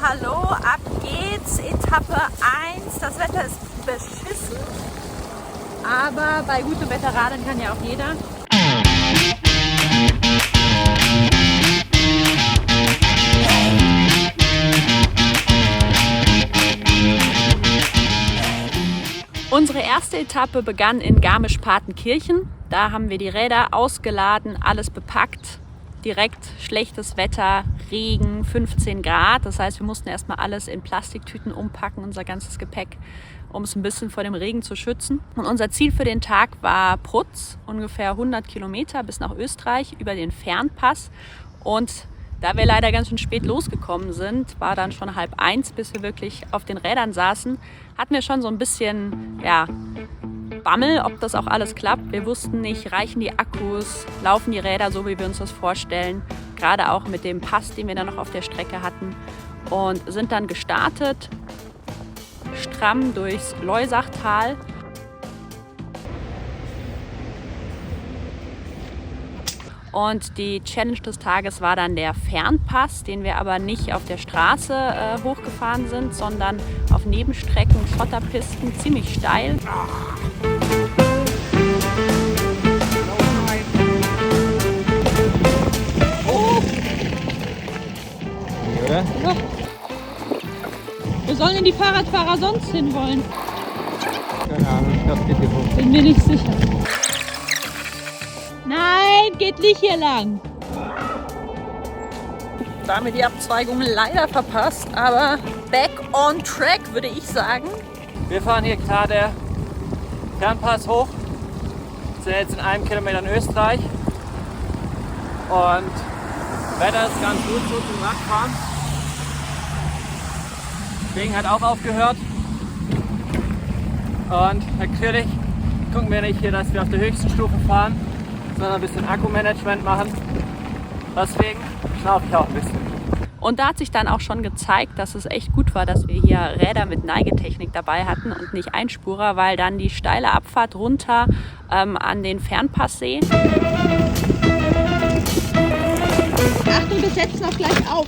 hallo, ab geht's, Etappe 1. Das Wetter ist beschissen, aber bei gutem Wetter radeln kann ja auch jeder. Unsere erste Etappe begann in Garmisch-Partenkirchen. Da haben wir die Räder ausgeladen, alles bepackt. Direkt schlechtes Wetter, Regen, 15 Grad. Das heißt, wir mussten erstmal alles in Plastiktüten umpacken, unser ganzes Gepäck, um es ein bisschen vor dem Regen zu schützen. Und unser Ziel für den Tag war Prutz, ungefähr 100 Kilometer bis nach Österreich über den Fernpass. Und da wir leider ganz schön spät losgekommen sind, war dann schon 12:30, bis wir wirklich auf den Rädern saßen, hatten wir schon so ein bisschen, Bammel, ob das auch alles klappt. Wir wussten nicht, reichen die Akkus, laufen die Räder so, wie wir uns das vorstellen. Gerade auch mit dem Pass, den wir dann noch auf der Strecke hatten. Und sind dann gestartet, stramm durchs Loisachtal. Und die Challenge des Tages war dann der Fernpass, den wir aber nicht auf der Straße hochgefahren sind, sondern auf Nebenstrecken, Schotterpisten, ziemlich steil. Oh. Oder? Ja. Wo sollen denn die Fahrradfahrer sonst hinwollen? Keine Ahnung, ich glaube, geht hier hoch. Bin mir nicht sicher. Nein, geht nicht hier lang. Da haben wir die Abzweigung leider verpasst, aber back on track, würde ich sagen. Wir fahren hier gerade Fernpass hoch, sind jetzt in 1 Kilometer in Österreich und Wetter ist ganz gut so zum Radfahren. Regen hat auch aufgehört und natürlich gucken wir nicht hier, dass wir auf der höchsten Stufe fahren, sondern ein bisschen Akkumanagement machen. Deswegen schnaufe ich auch ein bisschen. Und da hat sich dann auch schon gezeigt, dass es echt gut war, dass wir hier Räder mit Neigetechnik dabei hatten und nicht Einspurer, weil dann die steile Abfahrt runter an den Fernpasssee. Achtung, wir setzen auch gleich auf.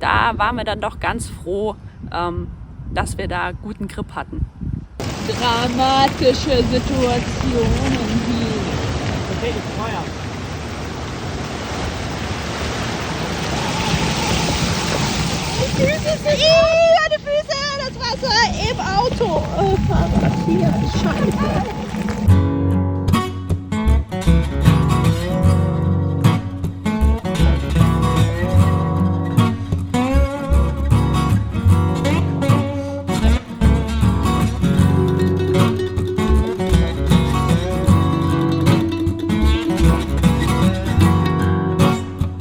Da waren wir dann doch ganz froh, dass wir da guten Grip hatten. Dramatische Situationen hier. Okay, ich Feuer. Die Füße sind... Meine Füße, das Wasser im Auto. Fahrrad hier, scheiße.